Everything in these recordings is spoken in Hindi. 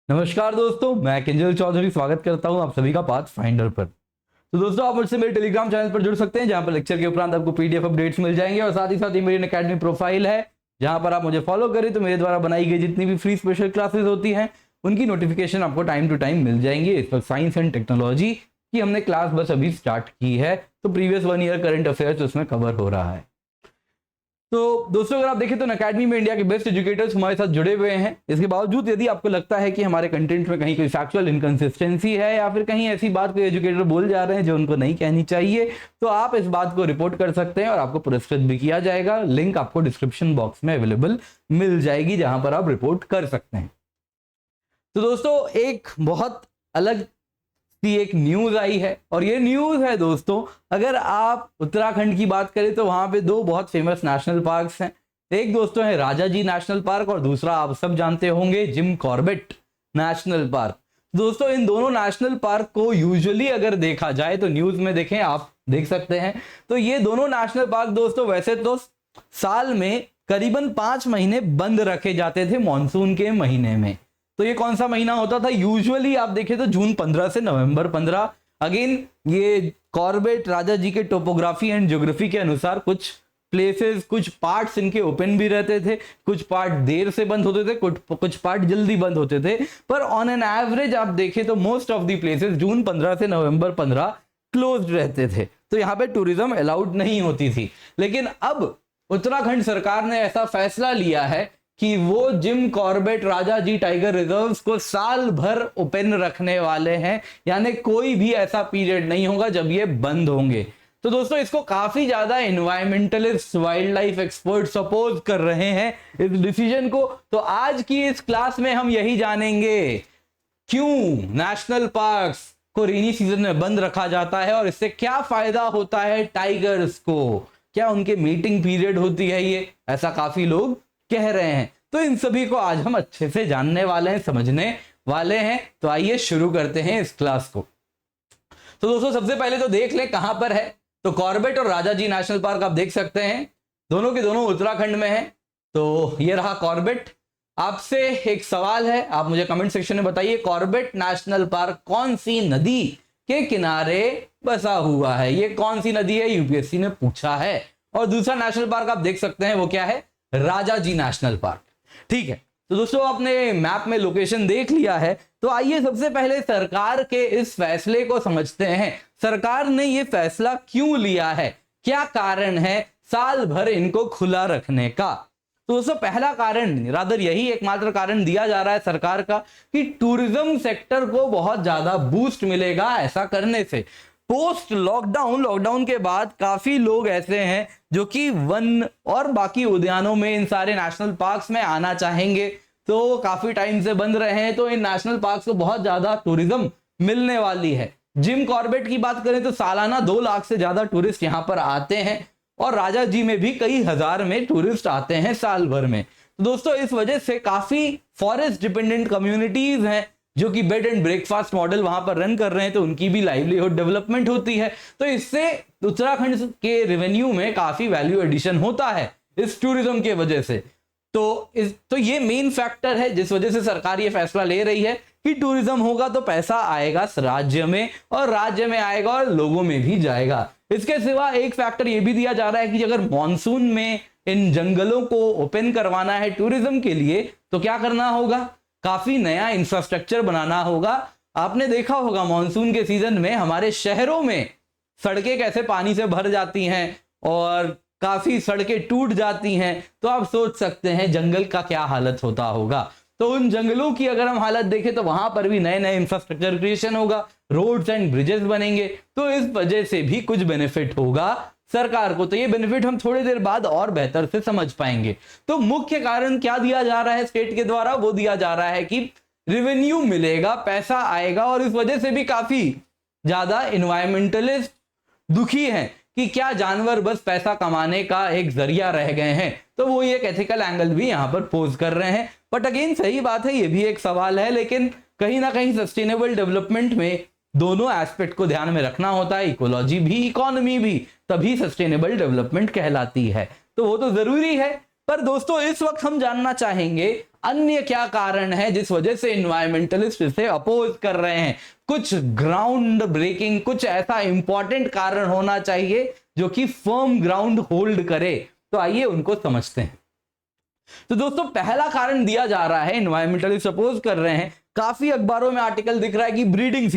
नमस्कार दोस्तों, मैं किंजल चौधरी स्वागत करता हूं आप सभी का पाथ फाइंडर पर। तो दोस्तों, आप मुझसे मेरे टेलीग्राम चैनल पर जुड़ सकते हैं, जहां पर लेक्चर के उपरांत आपको पीडीएफ अपडेट्स मिल जाएंगे और साथ ही साथ ये मेरी अकेडमी प्रोफाइल है, जहां पर आप मुझे फॉलो करें तो मेरे द्वारा बनाई गई जितनी भी फ्री स्पेशल क्लासेस होती हैं उनकी नोटिफिकेशन आपको टाइम टू टाइम मिल जाएंगी। इस पर साइंस एंड टेक्नोलॉजी की हमने क्लास बस अभी स्टार्ट की है, तो प्रीवियस 1 ईयर करंट अफेयर्स उसमें कवर हो रहा है। तो दोस्तों, अगर आप देखें तो अकेडमी में इंडिया के बेस्ट एजुकेटर्स हमारे साथ जुड़े हुए हैं। इसके बावजूद यदि आपको लगता है कि हमारे कंटेंट में कहीं कोई फैक्चुअल इनकंसिस्टेंसी है या फिर कहीं ऐसी बात कोई एजुकेटर बोल जा रहे हैं जो उनको नहीं कहनी चाहिए, तो आप इस बात को रिपोर्ट कर सकते हैं और आपको पुरस्कृत भी किया जाएगा। लिंक आपको डिस्क्रिप्शन बॉक्स में अवेलेबल मिल जाएगी, जहां पर आप रिपोर्ट कर सकते हैं। तो दोस्तों, एक बहुत अलग की एक न्यूज आई है और ये न्यूज है दोस्तों, अगर आप उत्तराखंड की बात करें तो वहां पे दो बहुत फेमस नेशनल पार्क्स हैं। एक दोस्तों है राजाजी नेशनल पार्क और दूसरा आप सब जानते होंगे जिम कॉर्बेट नेशनल पार्क। दोस्तों, इन दोनों नेशनल पार्क को यूजुअली अगर देखा जाए तो न्यूज में देखें, आप देख सकते हैं, तो ये दोनों नेशनल पार्क दोस्तों वैसे तो साल में करीबन 5 महीने बंद रखे जाते थे मॉनसून के महीने में। तो ये कौन सा महीना होता था? यूजुअली आप देखें तो जून 15 से नवंबर 15। अगेन ये कॉर्बेट राजा जी के टोपोग्राफी एंड ज्योग्राफी के अनुसार कुछ प्लेसेस, कुछ पार्ट्स इनके ओपन भी रहते थे, कुछ पार्ट देर से बंद होते थे, कुछ पार्ट जल्दी बंद होते थे, पर ऑन एन एवरेज आप देखें तो मोस्ट ऑफ द प्लेसेस जून 15 से नवंबर 15 क्लोज्ड रहते थे। तो यहाँ पे टूरिज्म अलाउड नहीं होती थी। लेकिन अब उत्तराखंड सरकार ने ऐसा फैसला लिया है कि वो जिम कॉर्बेट राजा जी टाइगर रिजर्व्स को साल भर ओपन रखने वाले हैं, यानी कोई भी ऐसा पीरियड नहीं होगा जब ये बंद होंगे। तो दोस्तों, इसको काफी ज्यादा environmentalist, wild life expert suppose कर रहे हैं इस डिसीजन को। तो आज की इस क्लास में हम यही जानेंगे क्यों नेशनल पार्क्स को रेनी सीजन में बंद रखा जाता है और इससे क्या फायदा होता है टाइगर्स को, क्या उनके मीटिंग पीरियड होती है ये, ऐसा काफी लोग कह रहे हैं। तो इन सभी को आज हम अच्छे से जानने वाले हैं, समझने वाले हैं। तो आइए शुरू करते हैं इस क्लास को। तो दोस्तों, सबसे पहले तो देख लें कहां पर है। तो कॉर्बेट और राजाजी नेशनल पार्क आप देख सकते हैं, दोनों के दोनों उत्तराखंड में है। तो ये रहा कॉर्बेट। आपसे एक सवाल है, आप मुझे कमेंट सेक्शन में बताइए, कॉर्बेट नेशनल पार्क कौन सी नदी के किनारे बसा हुआ है? ये कौन सी नदी है, यूपीएससी ने पूछा है। और दूसरा नेशनल पार्क आप देख सकते हैं, वो क्या है? Rajaji national park. ठीक है, तो दोस्तों आपने मैप में लोकेशन देख लिया है। तो आइए सबसे पहले सरकार के इस फैसले को समझते हैं। सरकार ने यह फैसला क्यों लिया है, क्या कारण है साल भर इनको खुला रखने का? तो दोस्तों, पहला कारण, रादर यही एकमात्र कारण दिया जा रहा है सरकार का, कि टूरिज्म सेक्टर को बहुत ज्यादा बूस्ट मिलेगा ऐसा करने से। पोस्ट लॉकडाउन के बाद काफी लोग ऐसे हैं जो कि वन और बाकी उद्यानों में, इन सारे नेशनल पार्क्स में आना चाहेंगे। तो काफी टाइम से बंद रहे हैं, तो इन नेशनल पार्क्स को बहुत ज्यादा टूरिज्म मिलने वाली है। जिम कॉर्बेट की बात करें तो सालाना 2 लाख से ज्यादा टूरिस्ट यहां पर आते हैं और राजा जी में भी कई हजार में टूरिस्ट आते हैं साल भर में। तो दोस्तों, इस वजह से काफी फॉरेस्ट डिपेंडेंट कम्युनिटीज हैं जो कि बेड एंड ब्रेकफास्ट मॉडल वहां पर रन कर रहे हैं, तो उनकी भी लाइवलीहुड डेवलपमेंट होती है। तो इससे उत्तराखंड के रेवेन्यू में काफी वैल्यू एडिशन होता है इस टूरिज्म के वजह से। तो ये मेन फैक्टर है जिस वजह से सरकार ये फैसला ले रही है कि टूरिज्म होगा तो पैसा आएगा राज्य में, और राज्य में आएगा और लोगों में भी जाएगा। इसके सिवा एक फैक्टर ये भी दिया जा रहा है कि अगर मॉनसून में इन जंगलों को ओपन करवाना है टूरिज्म के लिए, तो क्या करना होगा? काफी नया इंफ्रास्ट्रक्चर बनाना होगा। आपने देखा होगा मॉनसून के सीजन में हमारे शहरों में सड़कें कैसे पानी से भर जाती हैं और काफी सड़कें टूट जाती हैं। तो आप सोच सकते हैं जंगल का क्या हालत होता होगा। तो उन जंगलों की अगर हम हालत देखें तो वहां पर भी नए नए इंफ्रास्ट्रक्चर क्रिएशन होगा, रोड्स एंड ब्रिजेस बनेंगे, तो इस वजह से भी कुछ बेनिफिट होगा सरकार को। तो ये बेनिफिट हम थोड़ी देर बाद और बेहतर से समझ पाएंगे। तो मुख्य कारण क्या दिया जा रहा है स्टेट के द्वारा? वो दिया जा रहा है कि रेवेन्यू मिलेगा, पैसा आएगा, और इस वजह से भी काफी ज्यादा एनवायरमेंटलिस्ट दुखी हैं कि क्या जानवर बस पैसा कमाने का एक जरिया रह गए हैं। तो वो एक एथिकल एंगल भी यहां पर पोज कर रहे हैं। बट अगेन सही बात है, ये भी एक सवाल है, लेकिन कहीं ना कहीं सस्टेनेबल डेवलपमेंट में दोनों एस्पेक्ट को ध्यान में रखना होता है, इकोलॉजी भी इकोनॉमी भी, तभी सस्टेनेबल डेवलपमेंट कहलाती है। तो वो तो जरूरी है पर दोस्तों इस वक्त हम जानना चाहेंगे अन्य क्या कारण है जिस वजह से इन्वायरमेंटलिस्ट इसे अपोज कर रहे हैं। कुछ ग्राउंड ब्रेकिंग, कुछ ऐसा इंपॉर्टेंट कारण होना चाहिए जो कि फर्म ग्राउंड होल्ड करे। तो आइए उनको समझते हैं। तो दोस्तों पहला कारण दिया जा रहा है, इन्वायरमेंटलिस्ट अपोज कर रहे हैं, काफी अखबारों में आर्टिकल दिख रहा है कि ब्रीडिंग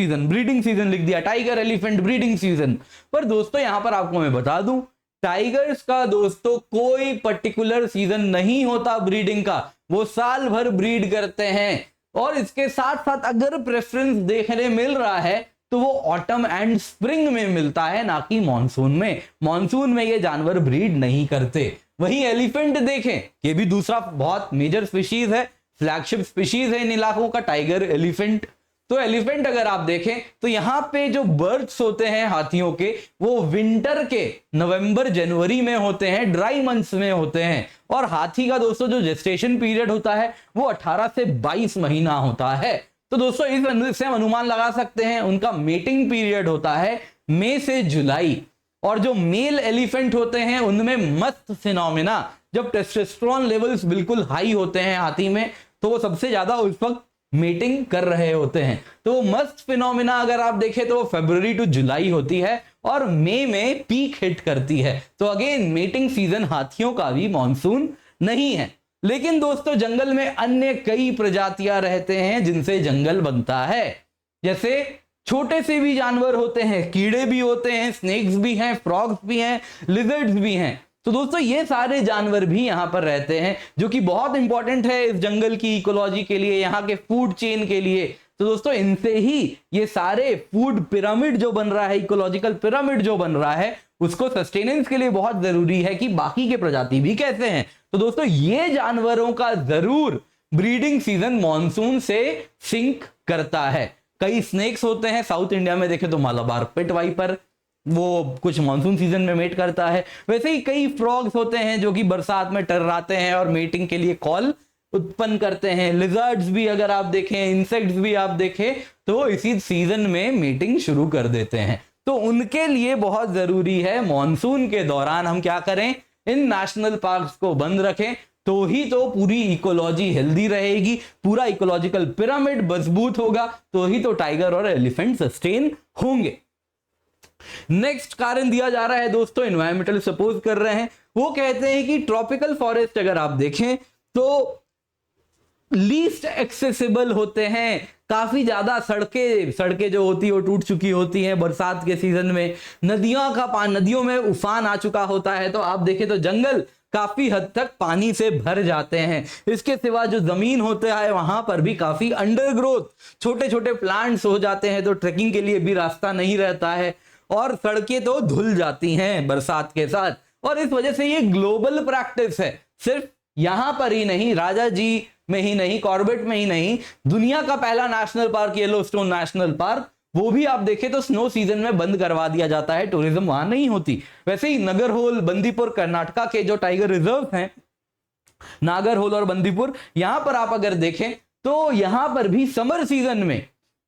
सीजन लिख दिया, टाइगर एलिफेंट ब्रीडिंग सीजन। पर दोस्तों यहां पर आपको मैं बता दूं, टाइगर्स का दोस्तों कोई पर्टिकुलर सीजन नहीं होता ब्रीडिंग का, वो साल भर ब्रीड करते हैं। और इसके साथ साथ अगर प्रेफरेंस देखने मिल रहा है तो वो ऑटम एंड स्प्रिंग में मिलता है, ना कि मॉनसून में। मॉनसून में ये जानवर ब्रीड नहीं करते। वहीं एलिफेंट देखें, ये भी दूसरा बहुत मेजर स्पीशीज है, फ्लैगशिप स्पीशीज है इन इलाकों का, टाइगर एलिफेंट। तो एलिफेंट अगर आप देखें तो यहां पे जो बर्थ्स होते हैं हाथियों के, वो विंटर के नवंबर जनवरी में होते हैं, ड्राई मंथ्स में होते हैं। और हाथी का दोस्तों जो जेस्टेशन पीरियड होता है वो 18 से 22 महीना होता है। तो दोस्तों इससे हम अनुमान लगा सकते हैं उनका मेटिंग पीरियड होता है मई से जुलाई। और जो मेल एलिफेंट होते हैं उनमें मस्त फिनोमिना, जब टेस्टोस्टेरोन लेवल्स बिल्कुल हाई होते हैं हाथी में, तो वो सबसे ज्यादा उस वक्त मीटिंग कर रहे होते हैं। तो वो मस्त फिनोमिना अगर आप देखें तो वो फरवरी टू जुलाई होती है और मई में पीक हिट करती है। तो अगेन मीटिंग सीजन हाथियों का भी मॉनसून नहीं है। लेकिन दोस्तों जंगल में अन्य कई प्रजातियां रहते हैं जिनसे जंगल बनता है। जैसे छोटे से भी जानवर होते हैं, कीड़े भी होते हैं, स्नेक्स भी हैं, फ्रॉग्स भी हैं, लिजर्ड्स भी हैं। तो दोस्तों ये सारे जानवर भी यहां पर रहते हैं, जो कि बहुत इंपॉर्टेंट है इस जंगल की इकोलॉजी के लिए, यहाँ के फूड चेन के लिए। तो दोस्तों इनसे ही ये सारे फूड पिरामिड जो बन रहा है, इकोलॉजिकल पिरामिड जो बन रहा है, उसको सस्टेनेंस के लिए बहुत जरूरी है कि बाकी के प्रजाति भी कैसे हैं। तो दोस्तों ये जानवरों का जरूर ब्रीडिंग सीजन मॉनसून से सिंक करता है। कई स्नेक्स होते हैं, साउथ इंडिया में देखें तो मालाबार पिट वाइपर, वो कुछ मानसून सीजन में मेट करता है। वैसे ही कई फ्रॉग्स होते हैं जो कि बरसात में टर्राते हैं और मेटिंग के लिए कॉल उत्पन्न करते हैं। लिजर्ड्स भी अगर आप देखें, इंसेक्ट्स भी आप देखें, तो इसी सीजन में मीटिंग शुरू कर देते हैं। तो उनके लिए बहुत जरूरी है मॉनसून के दौरान हम क्या करें, इन नेशनल पार्क्स को बंद रखें, तो ही तो पूरी इकोलॉजी हेल्दी रहेगी, पूरा इकोलॉजिकल पिरामिड मजबूत होगा, तो ही तो टाइगर और एलिफेंट सस्टेन होंगे। नेक्स्ट कारण दिया जा रहा है दोस्तों, एनवायरमेंटल सपोज कर रहे हैं, वो कहते हैं कि ट्रॉपिकल फॉरेस्ट अगर आप देखें तो लीस्ट एक्सेसिबल होते हैं। काफी ज्यादा सड़कें जो होती है वो टूट चुकी होती हैं बरसात के सीजन में, नदियों में उफान आ चुका होता है। तो आप देखें तो जंगल काफी हद तक पानी से भर जाते हैं। इसके सिवा जो जमीन होता है वहां पर भी काफी अंडरग्रोथ, छोटे छोटे प्लांट्स हो जाते हैं, तो ट्रेकिंग के लिए भी रास्ता नहीं रहता है और सड़कें तो धुल जाती हैं बरसात के साथ। और इस वजह से ये ग्लोबल प्रैक्टिस है, सिर्फ यहां पर ही नहीं, राजा जी में ही नहीं, कॉर्बेट में ही नहीं, दुनिया का पहला national park Yellowstone national park, वो भी आप देखें तो स्नो सीजन में बंद करवा दिया जाता है, टूरिज्म वहां नहीं होती। वैसे ही नागरहोल, बंदीपुर, कर्नाटका के जो टाइगर रिजर्व हैं, नागरहोल और बंदीपुर, यहां पर आप अगर देखें तो यहां पर भी समर सीजन में,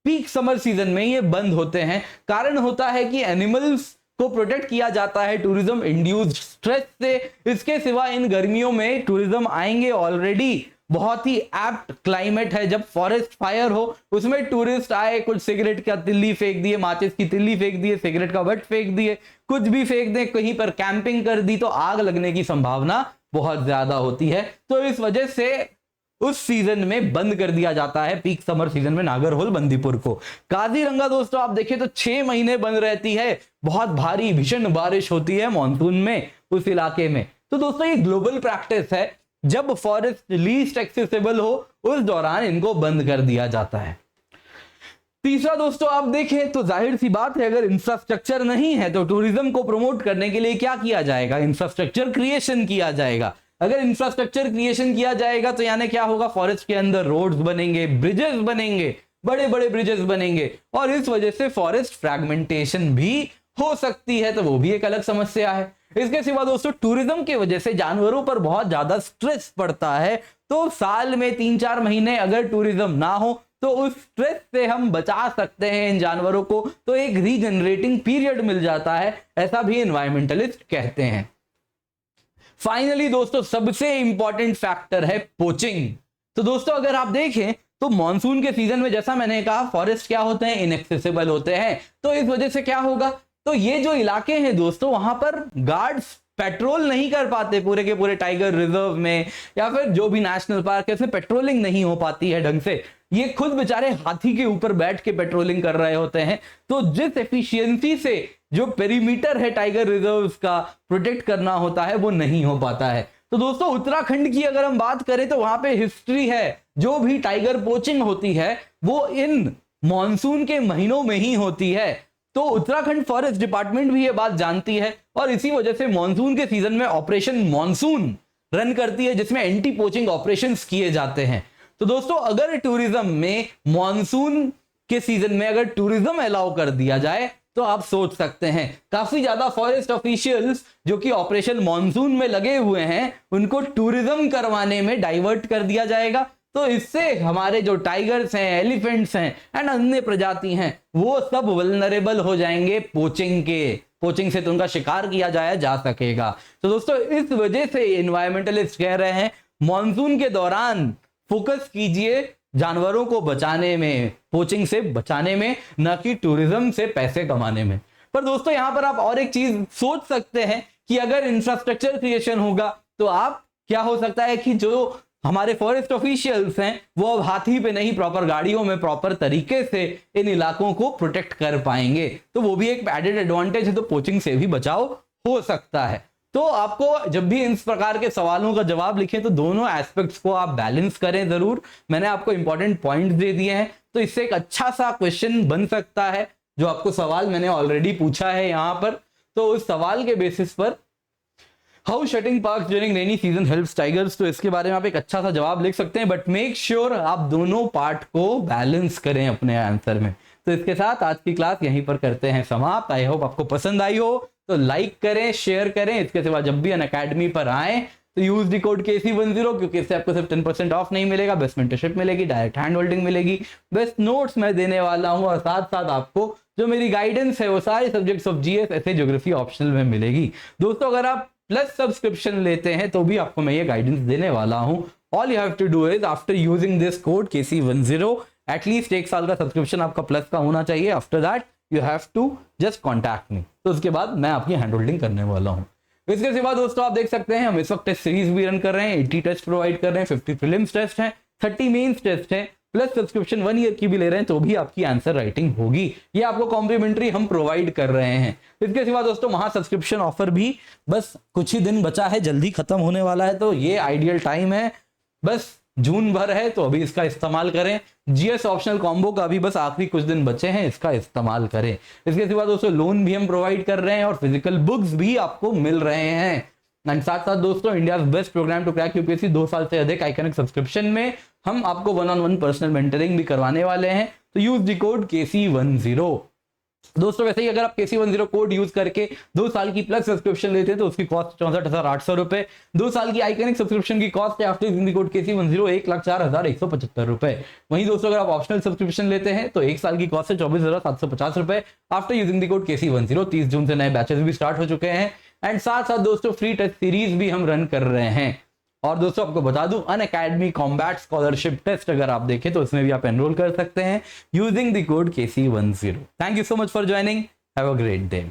पीक समर सीजन में ये बंद होते हैं। कारण होता है कि एनिमल्स को प्रोटेक्ट किया जाता है टूरिज्म इंड्यूस्ड स्ट्रेस से। इसके सिवा इन गर्मियों में टूरिज्म आएंगे, ऑलरेडी बहुत ही एप्ट क्लाइमेट है, जब फॉरेस्ट फायर हो उसमें टूरिस्ट आए, कुछ सिगरेट का तिल्ली फेंक दिए, माचिस की तिल्ली फेंक दिए, सिगरेट का बट फेंक दिए, कुछ भी फेंक दें, कहीं पर कैंपिंग कर दी, तो आग लगने की संभावना बहुत ज्यादा होती है। तो इस वजह से उस सीजन में बंद कर दिया जाता है, पीक समर सीजन में, नागरहोल, बंदीपुर को। काजीरंगा दोस्तों आप देखें तो 6 महीने बंद रहती है, बहुत भारी भीषण बारिश होती है मॉनसून में उस इलाके में। तो दोस्तों ये ग्लोबल प्रैक्टिस है, जब फॉरेस्ट लीस्ट एक्सेसिबल हो उस दौरान इनको बंद कर दिया जाता है। तीसरा दोस्तों आप देखें तो जाहिर सी बात है, अगर इंफ्रास्ट्रक्चर नहीं है तो टूरिज्म को प्रमोट करने के लिए क्या किया जाएगा, इंफ्रास्ट्रक्चर क्रिएशन किया जाएगा। अगर इंफ्रास्ट्रक्चर क्रिएशन किया जाएगा तो यानी क्या होगा, फॉरेस्ट के अंदर रोड्स बनेंगे, ब्रिजेस बनेंगे, बड़े बड़े ब्रिजेस बनेंगे, और इस वजह से फॉरेस्ट फ्रैगमेंटेशन भी हो सकती है, तो वो भी एक अलग समस्या है। इसके सिवा दोस्तों टूरिज्म की वजह से जानवरों पर बहुत ज्यादा स्ट्रेस पड़ता है, तो साल में 3-4 महीने अगर टूरिज्म ना हो तो उस स्ट्रेस से हम बचा सकते हैं इन जानवरों को, तो एक रीजनरेटिंग पीरियड मिल जाता है, ऐसा भी एनवायरमेंटलिस्ट कहते हैं। फाइनली दोस्तों सबसे इंपॉर्टेंट फैक्टर है पोचिंग। तो दोस्तों अगर आप देखें तो मॉनसून के सीजन में जैसा मैंने कहा फॉरेस्ट क्या होते हैं, इनएक्सेसिबल होते हैं। तो इस वजह से क्या होगा, तो ये जो इलाके हैं दोस्तों वहां पर गार्ड्स पेट्रोल नहीं कर पाते पूरे के पूरे टाइगर रिजर्व में, या फिर जो भी नेशनल पार्क है उसमें पेट्रोलिंग नहीं हो पाती है ढंग से। ये खुद बेचारे हाथी के ऊपर बैठ के पेट्रोलिंग कर रहे होते हैं। तो जिस एफिशिएंसी से जो पेरीमीटर है टाइगर रिजर्व का प्रोटेक्ट करना होता है वो नहीं हो पाता है। तो दोस्तों उत्तराखंड की अगर हम बात करें तो वहां पे हिस्ट्री है, जो भी टाइगर पोचिंग होती है वो इन मॉनसून के महीनों में ही होती है। तो उत्तराखंड फॉरेस्ट डिपार्टमेंट भी ये बात जानती है और इसी वजह से मॉनसून के सीजन में ऑपरेशन मॉनसून रन करती है, जिसमें एंटी पोचिंग ऑपरेशंस किए जाते हैं। तो दोस्तों अगर टूरिज्म में मॉनसून के सीजन में अगर टूरिज्म अलाउ कर दिया जाए तो आप सोच सकते हैं काफी ज्यादा फॉरेस्ट ऑफिशियल्स जो कि ऑपरेशन मॉनसून में लगे हुए हैं उनको टूरिज्म करवाने में डाइवर्ट कर दिया जाएगा। तो इससे हमारे जो टाइगर्स हैं, एलिफेंट्स हैं एंड अन्य प्रजाति हैं वो सब वल्नरेबल हो जाएंगे पोचिंग से तो उनका शिकार किया जा सकेगा। तो दोस्तों इस वजह से एनवायरमेंटलिस्ट कह रहे हैं मॉनसून के दौरान फोकस कीजिए जानवरों को बचाने में, पोचिंग से बचाने में, न कि टूरिज्म से पैसे कमाने में। पर दोस्तों यहां पर आप और एक चीज सोच सकते हैं कि अगर इंफ्रास्ट्रक्चर क्रिएशन होगा तो आप क्या हो सकता है कि जो हमारे फॉरेस्ट ऑफिशियल्स हैं वो अब हाथी पे नहीं प्रॉपर गाड़ियों में प्रॉपर तरीके से इन इलाकों को प्रोटेक्ट कर पाएंगे। तो वो भी एक एडेड एडवांटेज है, तो पोचिंग से भी बचाव हो सकता है। तो आपको जब भी इस प्रकार के सवालों का जवाब लिखें तो दोनों एस्पेक्ट्स को आप बैलेंस करें जरूर। मैंने आपको इंपॉर्टेंट पॉइंट्स दे दिए हैं, तो इससे एक अच्छा सा क्वेश्चन बन सकता है। जो आपको सवाल मैंने ऑलरेडी पूछा है यहाँ पर, तो उस सवाल के बेसिस पर how shutting parks during rainy season helps tigers, तो इसके बारे में आप एक अच्छा सा जवाब लिख सकते हैं। बट मेक श्योर आप दोनों पार्ट को बैलेंस करें अपने आंसर में। तो इसके साथ आज की क्लास यहीं पर करते हैं समाप्त। आई होप आपको पसंद आई हो, तो लाइक करें, शेयर करें। इसके सिवा जब भी अनअकैडमी पर आए तो यूज द कोड KC10, क्योंकि इससे आपको सिर्फ 10% ऑफ नहीं मिलेगा, बेस्ट मेंटरशिप मिलेगी, डायरेक्ट हैंड होल्डिंग मिलेगी, बेस्ट नोट्स मैं देने वाला हूं और साथ साथ आपको जो मेरी गाइडेंस है वो सारे सब्जेक्ट्स ऑफ GS, ऐसे ज्योग्राफी ऑप्शनल में मिलेगी। दोस्तों अगर आप प्लस सब्सक्रिप्शन लेते हैं तो भी आपको मैं ये गाइडेंस देने वाला हूं। All you have to do is after using this code KC10 at least 1 साल का सब्सक्रिप्शन आपका प्लस का होना चाहिए। After that you have to just contact me, तो उसके बाद मैं आपकी हैंड होल्डिंग करने वाला हूं। इसके सिवा दोस्तों आप देख सकते हैं हम इस वक्त टेस्ट सीरीज भी रन कर रहे हैं, 80 टेस्ट प्रोवाइड कर रहे हैं, 50 प्रीलिम्स टेस्ट हैं, 30 मेंस टेस्ट हैं, प्लस सब्सक्रिप्शन 1 ईयर की भी ले रहे हैं तो भी आपकी आंसर राइटिंग होगी। ये आपको कॉम्प्लीमेंट्री हम प्रोवाइड कर रहे हैं। इसके सिवा दोस्तों महा सब्सक्रिप्शन ऑफर भी बस कुछ ही दिन बचा है, जल्दी खत्म होने वाला है, तो ये आइडियल टाइम है, बस जून भर है तो अभी इसका इस्तेमाल करें। GS ऑप्शनल कॉम्बो का भी बस आखिरी कुछ दिन बचे हैं, इसका इस्तेमाल करें। इसके सिवा दोस्तों लोन भी हम प्रोवाइड कर रहे हैं और फिजिकल बुक्स भी आपको मिल रहे हैं। एंड साथ साथ दोस्तों India best program to crack UPSC 2 साल से अधिक आइकॉनिक सब्सक्रिप्शन में हम आपको 1-on-1 पर्सनल मेंटरिंग भी करवाने वाले हैं। तो यूज द कोड KC10। दोस्तों वैसे ही अगर आप KC10 कोड यूज करके 2 साल की प्लस सब्सक्रिप्शन लेते हैं तो उसकी कॉस्ट 64,800 रुपए। 2 साल की आइकॉनिक सब्सक्रिप्शन की कॉस्ट है after using the code KC10 1,04,175 रुपए। वहीं दोस्तों अगर आप ऑप्शनल सब्सक्रिप्शन लेते हैं तो 1 साल की कॉस्ट है 24,750 रुपए after using the code KC10। 30 जून से नए बैचेस भी स्टार्ट हो चुके हैं एंड साथ साथ दोस्तों फ्री टेस्ट सीरीज भी हम रन कर रहे हैं। और दोस्तों आपको बता दूं अनअकैडमी कॉम्बैट स्कॉलरशिप टेस्ट अगर आप देखें तो इसमें भी आप एनरोल कर सकते हैं using the code KC10। Thank you so much for joining, have a great day.